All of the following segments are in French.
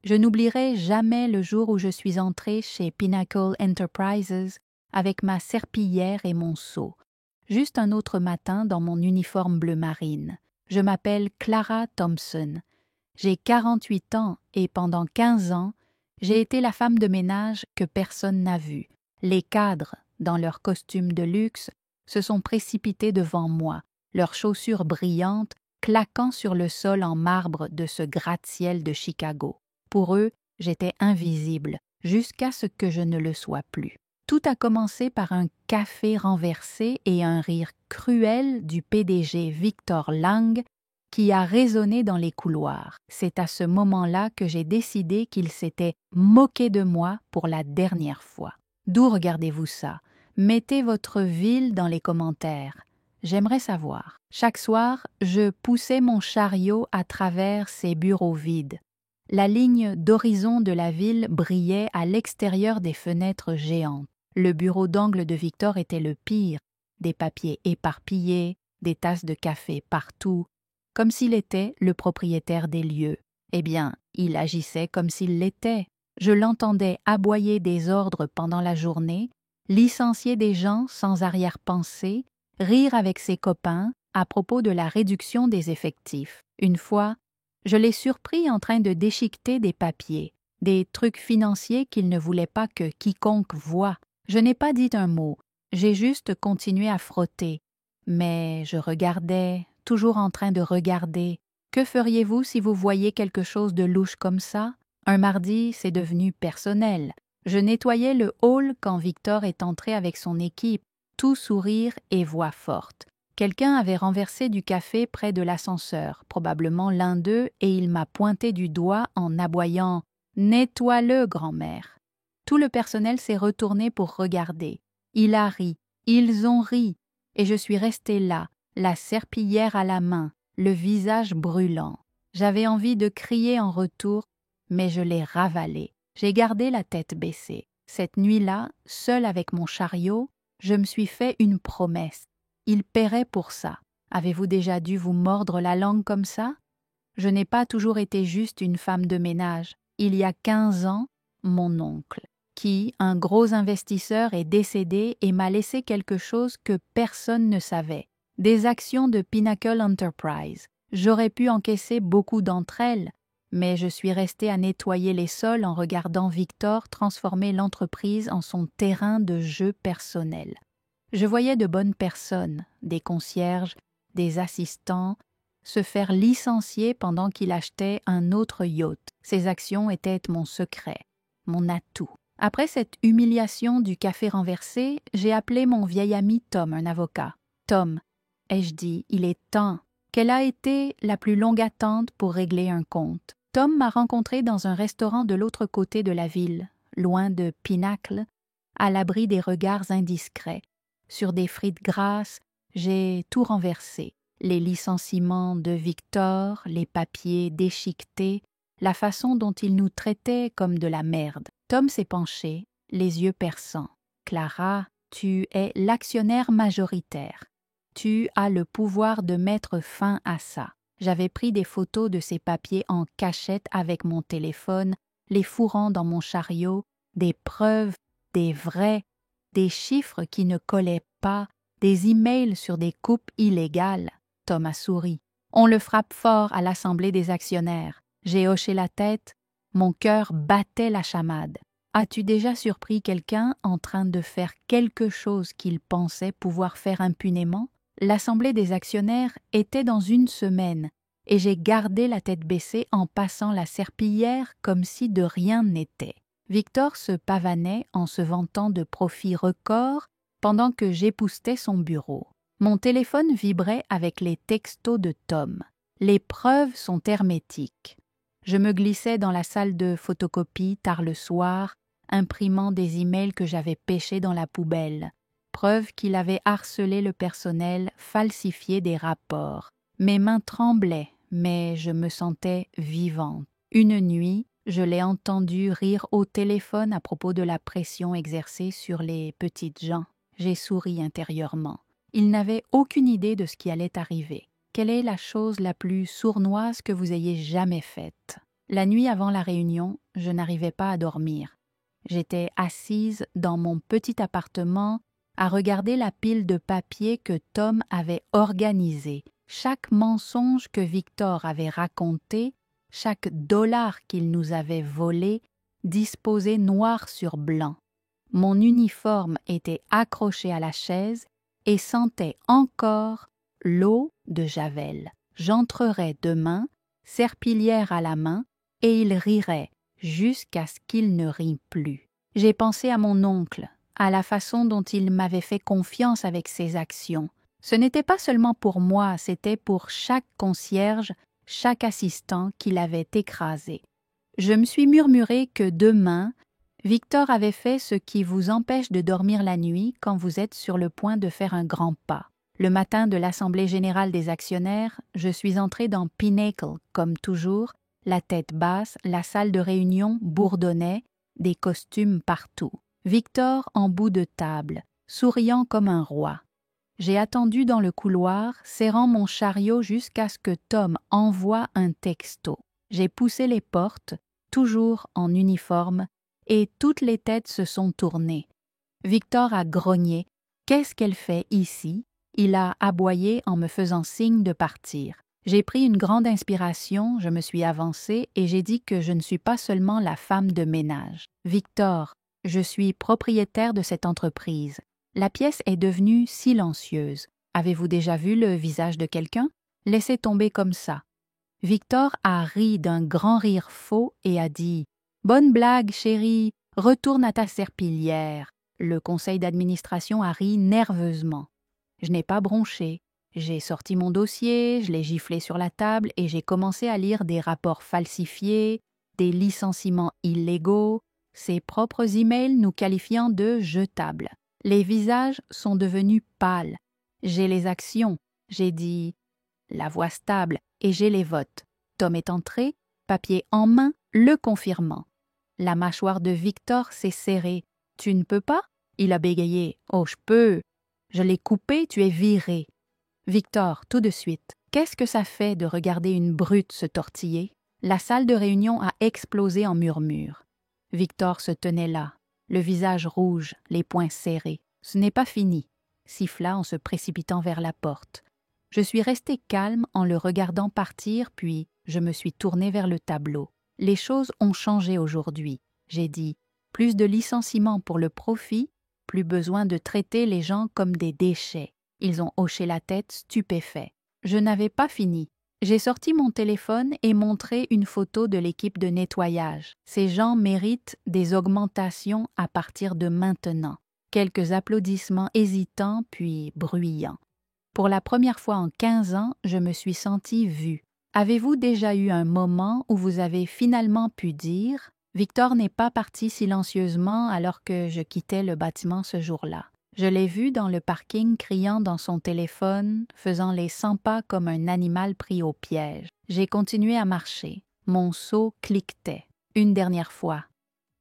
Je n'oublierai jamais le jour où je suis entrée chez Pinnacle Enterprises avec ma serpillière et mon seau. Juste un autre matin dans mon uniforme bleu marine. Je m'appelle Clara Thompson. J'ai 48 ans et pendant 15 ans, j'ai été la femme de ménage que personne n'a vue. Les cadres, dans leurs costumes de luxe, se sont précipités devant moi, leurs chaussures brillantes claquant sur le sol en marbre de ce gratte-ciel de Chicago. Pour eux, j'étais invisible, jusqu'à ce que je ne le sois plus. Tout a commencé par un café renversé et un rire cruel du PDG Victor Lang qui a résonné dans les couloirs. C'est à ce moment-là que j'ai décidé qu'il s'était moqué de moi pour la dernière fois. D'où regardez-vous ça? Mettez votre ville dans les commentaires. J'aimerais savoir. Chaque soir, je poussais mon chariot à travers ces bureaux vides. La ligne d'horizon de la ville brillait à l'extérieur des fenêtres géantes. Le bureau d'angle de Victor était le pire. Des papiers éparpillés, des tasses de café partout, comme s'il était le propriétaire des lieux. Eh bien, il agissait comme s'il l'était. Je l'entendais aboyer des ordres pendant la journée, licencier des gens sans arrière-pensée, rire avec ses copains à propos de la réduction des effectifs. Une fois, je l'ai surpris en train de déchiqueter des papiers, des trucs financiers qu'il ne voulait pas que quiconque voie. Je n'ai pas dit un mot, j'ai juste continué à frotter. Mais je regardais, toujours en train de regarder. Que feriez-vous si vous voyiez quelque chose de louche comme ça? Un mardi, c'est devenu personnel. Je nettoyais le hall quand Victor est entré avec son équipe, tout sourire et voix forte. Quelqu'un avait renversé du café près de l'ascenseur, probablement l'un d'eux, et il m'a pointé du doigt en aboyant « Nettoie-le, grand-mère ». Tout le personnel s'est retourné pour regarder. Il a ri, ils ont ri, et je suis restée là, la serpillière à la main, le visage brûlant. J'avais envie de crier en retour, mais je l'ai ravalé. J'ai gardé la tête baissée. Cette nuit-là, seule avec mon chariot, je me suis fait une promesse. Il paierait pour ça. Avez-vous déjà dû vous mordre la langue comme ça? Je n'ai pas toujours été juste une femme de ménage. Il y a 15 ans, mon oncle, qui, un gros investisseur, est décédé et m'a laissé quelque chose que personne ne savait. Des actions de Pinnacle Enterprise. J'aurais pu encaisser beaucoup d'entre elles, mais je suis restée à nettoyer les sols en regardant Victor transformer l'entreprise en son terrain de jeu personnel. Je voyais de bonnes personnes, des concierges, des assistants, se faire licencier pendant qu'il achetait un autre yacht. Ces actions étaient mon secret, mon atout. Après cette humiliation du café renversé, j'ai appelé mon vieil ami Tom, un avocat. « Tom, ai-je dit, il est temps. Quelle a été la plus longue attente pour régler un compte? » Tom m'a rencontré dans un restaurant de l'autre côté de la ville, loin de Pinnacle, à l'abri des regards indiscrets. Sur des frites grasses, j'ai tout renversé. Les licenciements de Victor, les papiers déchiquetés, la façon dont il nous traitait comme de la merde. Tom s'est penché, les yeux perçants. « Clara, tu es l'actionnaire majoritaire. Tu as le pouvoir de mettre fin à ça. » J'avais pris des photos de ces papiers en cachette avec mon téléphone, les fourrant dans mon chariot, des preuves, des vrais, des chiffres qui ne collaient pas, des emails sur des coupes illégales. Tom a souri. On le frappe fort à l'Assemblée des actionnaires. J'ai hoché la tête, mon cœur battait la chamade. As-tu déjà surpris quelqu'un en train de faire quelque chose qu'il pensait pouvoir faire impunément? L'Assemblée des actionnaires était dans une semaine, et j'ai gardé la tête baissée en passant la serpillière comme si de rien n'était. Victor se pavanait en se vantant de profits records pendant que j'époussetais son bureau. Mon téléphone vibrait avec les textos de Tom. Les preuves sont hermétiques. Je me glissais dans la salle de photocopie tard le soir, imprimant des emails que j'avais pêchés dans la poubelle. Preuve qu'il avait harcelé le personnel, falsifié des rapports. Mes mains tremblaient, mais je me sentais vivante. Une nuit, je l'ai entendu rire au téléphone à propos de la pression exercée sur les petites gens. J'ai souri intérieurement. Il n'avait aucune idée de ce qui allait arriver. Quelle est la chose la plus sournoise que vous ayez jamais faite? La nuit avant la réunion, je n'arrivais pas à dormir. J'étais assise dans mon petit appartement à regarder la pile de papier que Tom avait organisée. Chaque mensonge que Victor avait raconté, chaque dollar qu'il nous avait volé, disposé noir sur blanc. Mon uniforme était accroché à la chaise et sentait encore l'eau de Javel. J'entrerais demain, serpillière à la main, et il rirait jusqu'à ce qu'il ne rit plus. J'ai pensé à mon oncle, à la façon dont il m'avait fait confiance avec ses actions. Ce n'était pas seulement pour moi, c'était pour chaque concierge, chaque assistant qu'il avait écrasé. Je me suis murmuré que demain, Victor avait fait ce qui vous empêche de dormir la nuit quand vous êtes sur le point de faire un grand pas. Le matin de l'Assemblée générale des actionnaires, je suis entrée dans Pinnacle, comme toujours, la tête basse, la salle de réunion bourdonnait, des costumes partout. Victor en bout de table, souriant comme un roi. J'ai attendu dans le couloir, serrant mon chariot jusqu'à ce que Tom envoie un texto. J'ai poussé les portes, toujours en uniforme, et toutes les têtes se sont tournées. Victor a grogné. « Qu'est-ce qu'elle fait ici ?» Il a aboyé en me faisant signe de partir. J'ai pris une grande inspiration, je me suis avancée et j'ai dit que je ne suis pas seulement la femme de ménage. « Victor, je suis propriétaire de cette entreprise. » La pièce est devenue silencieuse. Avez-vous déjà vu le visage de quelqu'un? Laissez tomber comme ça. Victor a ri d'un grand rire faux et a dit « Bonne blague, chérie, retourne à ta serpillière. » Le conseil d'administration a ri nerveusement. Je n'ai pas bronché. J'ai sorti mon dossier, je l'ai giflé sur la table et j'ai commencé à lire des rapports falsifiés, des licenciements illégaux, ses propres emails nous qualifiant de jetables. Les visages sont devenus pâles. J'ai les actions. J'ai dit la voix stable et j'ai les votes. Tom est entré, papier en main, le confirmant. La mâchoire de Victor s'est serrée. « Tu ne peux pas ?» Il a bégayé. « Oh, je peux. Je l'ai coupé, tu es viré. » Victor, tout de suite, qu'est-ce que ça fait de regarder une brute se tortiller? La salle de réunion a explosé en murmures. Victor se tenait là, le visage rouge, les poings serrés. « Ce n'est pas fini », siffla en se précipitant vers la porte. Je suis restée calme en le regardant partir, puis je me suis tournée vers le tableau. Les choses ont changé aujourd'hui. J'ai dit, plus de licenciements pour le profit, plus besoin de traiter les gens comme des déchets. Ils ont hoché la tête, stupéfaits. Je n'avais pas fini. J'ai sorti mon téléphone et montré une photo de l'équipe de nettoyage. Ces gens méritent des augmentations à partir de maintenant. Quelques applaudissements hésitants puis bruyants. Pour la première fois en 15 ans, je me suis sentie vue. Avez-vous déjà eu un moment où vous avez finalement pu dire « Victor n'est pas parti silencieusement alors que je quittais le bâtiment ce jour-là. Je l'ai vu dans le parking criant dans son téléphone, faisant les 100 pas comme un animal pris au piège. J'ai continué à marcher. Mon seau cliquetait. Une dernière fois.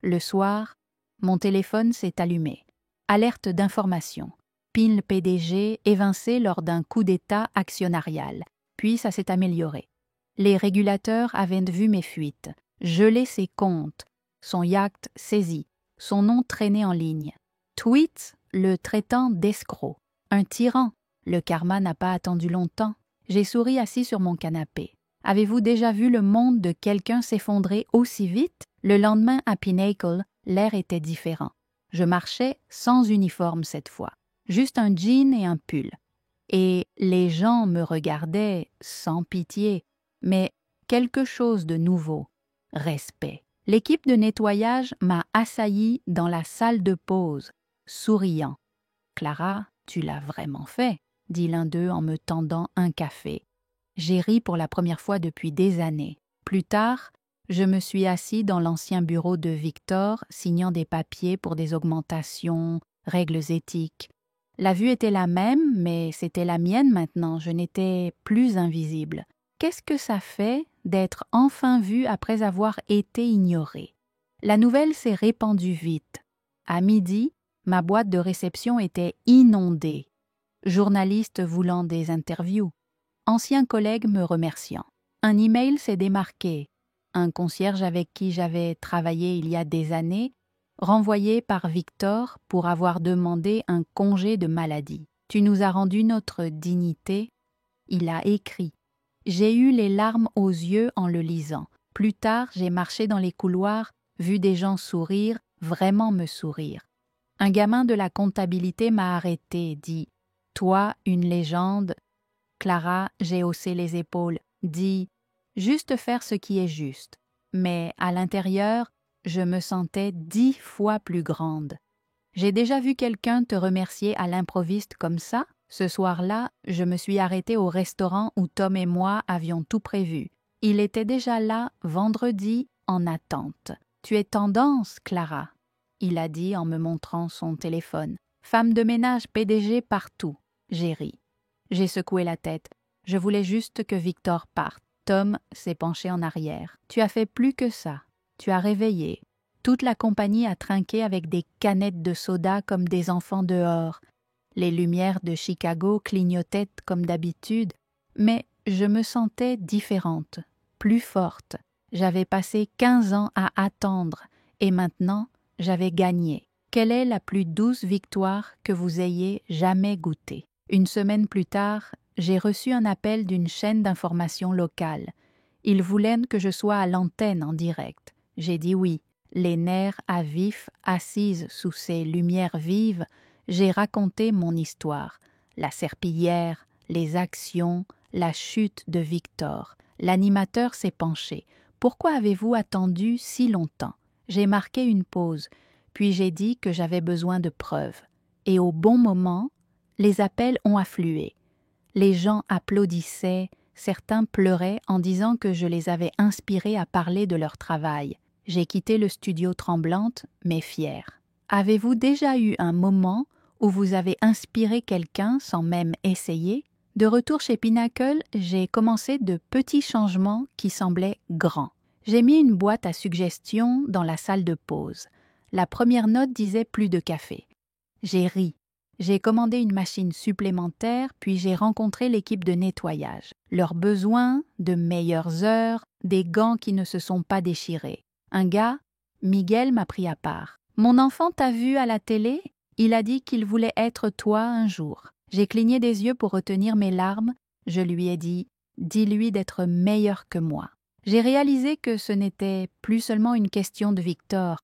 Le soir, mon téléphone s'est allumé. Alerte d'information. Pile PDG évincé lors d'un coup d'État actionnarial. Puis ça s'est amélioré. Les régulateurs avaient vu mes fuites, gelé ses comptes, son yacht saisi, son nom traîné en ligne. Tweet le traitant d'escroc. Un tyran. Le karma n'a pas attendu longtemps. J'ai souri assis sur mon canapé. Avez-vous déjà vu le monde de quelqu'un s'effondrer aussi vite? Le lendemain à Pinnacle, l'air était différent. Je marchais sans uniforme cette fois. Juste un jean et un pull. Et les gens me regardaient sans pitié, mais quelque chose de nouveau. Respect. L'équipe de nettoyage m'a assailli dans la salle de pause, souriant. « Clara, tu l'as vraiment fait », dit l'un d'eux en me tendant un café. J'ai ri pour la première fois depuis des années. Plus tard, je me suis assis dans l'ancien bureau de Victor, signant des papiers pour des augmentations, règles éthiques. La vue était la même, mais c'était la mienne maintenant, je n'étais plus invisible. Qu'est-ce que ça fait d'être enfin vue après avoir été ignorée? La nouvelle s'est répandue vite. À midi, ma boîte de réception était inondée. Journalistes voulant des interviews. Anciens collègues me remerciant. Un email s'est démarqué. un concierge avec qui j'avais travaillé il y a des années, renvoyé par Victor pour avoir demandé un congé de maladie. Tu nous as rendu notre dignité. Il a écrit. J'ai eu les larmes aux yeux en le lisant. Plus tard, j'ai marché dans les couloirs, vu des gens sourire, vraiment me sourire. Un gamin de la comptabilité m'a arrêté, dit « Toi, une légende ». Clara, j'ai haussé les épaules, dit « Juste faire ce qui est juste ». Mais à l'intérieur, je me sentais 10 fois plus grande. J'ai déjà vu quelqu'un te remercier à l'improviste comme ça? Ce soir-là, je me suis arrêtée au restaurant où Tom et moi avions tout prévu. Il était déjà là, vendredi, en attente. « Tu es tendance, Clara », il a dit en me montrant son téléphone. « Femme de ménage PDG partout. » J'ai ri. J'ai secoué la tête. Je voulais juste que Victor parte. Tom s'est penché en arrière. « Tu as fait plus que ça. Tu as réveillé. » Toute la compagnie a trinqué avec des canettes de soda comme des enfants dehors. Les lumières de Chicago clignotaient comme d'habitude, mais je me sentais différente, plus forte. J'avais passé 15 ans à attendre et maintenant j'avais gagné. Quelle est la plus douce victoire que vous ayez jamais goûtée? Une semaine plus tard, j'ai reçu un appel d'une chaîne d'information locale. Ils voulaient que je sois à l'antenne en direct. J'ai dit oui. Les nerfs à vif, assise sous ces lumières vives, j'ai raconté mon histoire. La serpillière, les actions, la chute de Victor. L'animateur s'est penché. « Pourquoi avez-vous attendu si longtemps ?» J'ai marqué une pause, puis j'ai dit que j'avais besoin de preuves. Et au bon moment, les appels ont afflué. Les gens applaudissaient, certains pleuraient en disant que je les avais inspirés à parler de leur travail. J'ai quitté le studio tremblante, mais fière. Avez-vous déjà eu un moment où vous avez inspiré quelqu'un sans même essayer? De retour chez Pinnacle, j'ai commencé de petits changements qui semblaient grands. J'ai mis une boîte à suggestions dans la salle de pause. La première note disait plus de café. J'ai ri. J'ai commandé une machine supplémentaire, puis j'ai rencontré l'équipe de nettoyage. Leurs besoins, de meilleures heures, des gants qui ne se sont pas déchirés. Un gars, Miguel, m'a pris à part. « Mon enfant t'a vu à la télé? Il a dit qu'il voulait être toi un jour. » J'ai cligné des yeux pour retenir mes larmes. Je lui ai dit « Dis-lui d'être meilleur que moi. » J'ai réalisé que ce n'était plus seulement une question de Victor.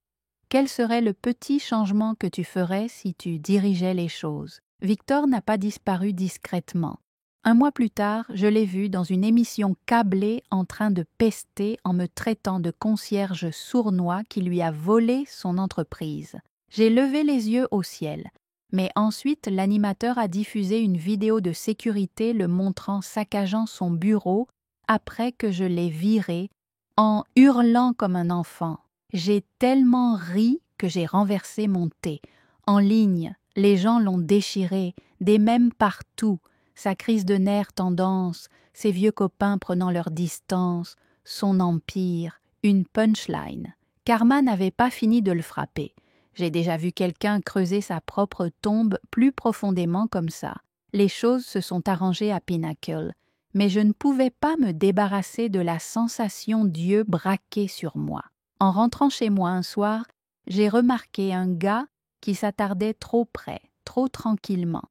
Quel serait le petit changement que tu ferais si tu dirigeais les choses? Victor n'a pas disparu discrètement. Un mois plus tard, je l'ai vu dans une émission câblée en train de pester en me traitant de concierge sournois qui lui a volé son entreprise. J'ai levé les yeux au ciel. Mais ensuite, l'animateur a diffusé une vidéo de sécurité le montrant saccageant son bureau après que je l'ai viré, en hurlant comme un enfant. J'ai tellement ri que j'ai renversé mon thé. En ligne, les gens l'ont déchiré, des mèmes partout. Sa crise de nerfs tendance, ses vieux copains prenant leur distance, son empire, une punchline. Karma n'avait pas fini de le frapper. J'ai déjà vu quelqu'un creuser sa propre tombe plus profondément comme ça. Les choses se sont arrangées à Pinnacle, mais je ne pouvais pas me débarrasser de la sensation d'yeux braqués sur moi. En rentrant chez moi un soir, j'ai remarqué un gars qui s'attardait trop près, trop tranquillement.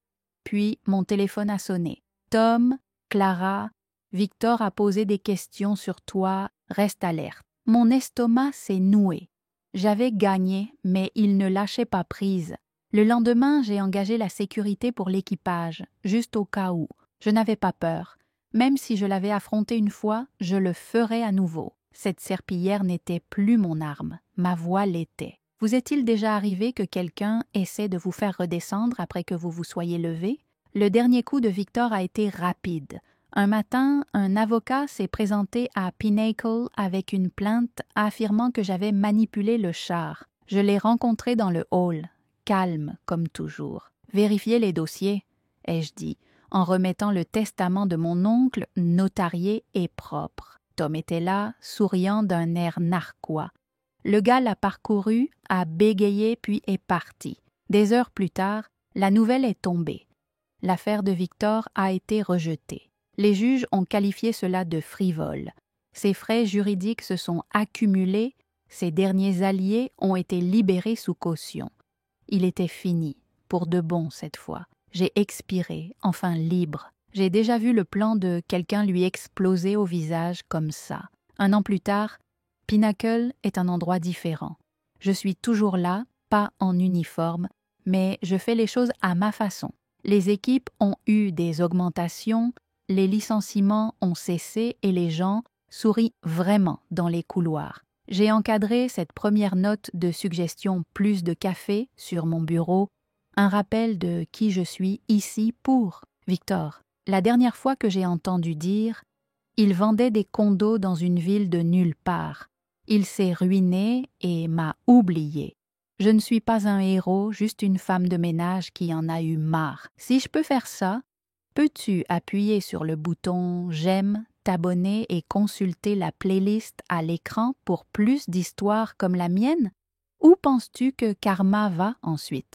Puis mon téléphone a sonné. « Tom, Clara, Victor a posé des questions sur toi, reste alerte. » Mon estomac s'est noué. J'avais gagné, mais il ne lâchait pas prise. Le lendemain, j'ai engagé la sécurité pour l'équipage, juste au cas où. Je n'avais pas peur. Même si je l'avais affronté une fois, je le ferais à nouveau. Cette serpillière n'était plus mon arme, ma voix l'était. Vous est-il déjà arrivé que quelqu'un essaie de vous faire redescendre après que vous vous soyez levé? Le dernier coup de Victor a été rapide. Un matin, un avocat s'est présenté à Pinnacle avec une plainte affirmant que j'avais manipulé le char. Je l'ai rencontré dans le hall, calme comme toujours. « Vérifiez les dossiers », ai-je dit, en remettant le testament de mon oncle notarié et propre. Tom était là, souriant d'un air narquois. Le gars l'a parcouru, a bégayé puis est parti. Des heures plus tard, la nouvelle est tombée. L'affaire de Victor a été rejetée. Les juges ont qualifié cela de frivole. Ses frais juridiques se sont accumulés, ses derniers alliés ont été libérés sous caution. Il était fini, pour de bon cette fois. J'ai expiré, enfin libre. J'ai déjà vu le plan de quelqu'un lui exploser au visage comme ça. 1 an plus tard, Pinnacle est un endroit différent. Je suis toujours là, pas en uniforme, mais je fais les choses à ma façon. Les équipes ont eu des augmentations, les licenciements ont cessé et les gens sourient vraiment dans les couloirs. J'ai encadré cette première note de suggestion plus de café sur mon bureau, un rappel de qui je suis ici pour. Victor, la dernière fois que j'ai entendu dire, il vendait des condos dans une ville de nulle part. Il s'est ruiné et m'a oublié. Je ne suis pas un héros, juste une femme de ménage qui en a eu marre. Si je peux faire ça, peux-tu appuyer sur le bouton « J'aime », t'abonner et consulter la playlist à l'écran pour plus d'histoires comme la mienne? Où penses-tu que Karma va ensuite?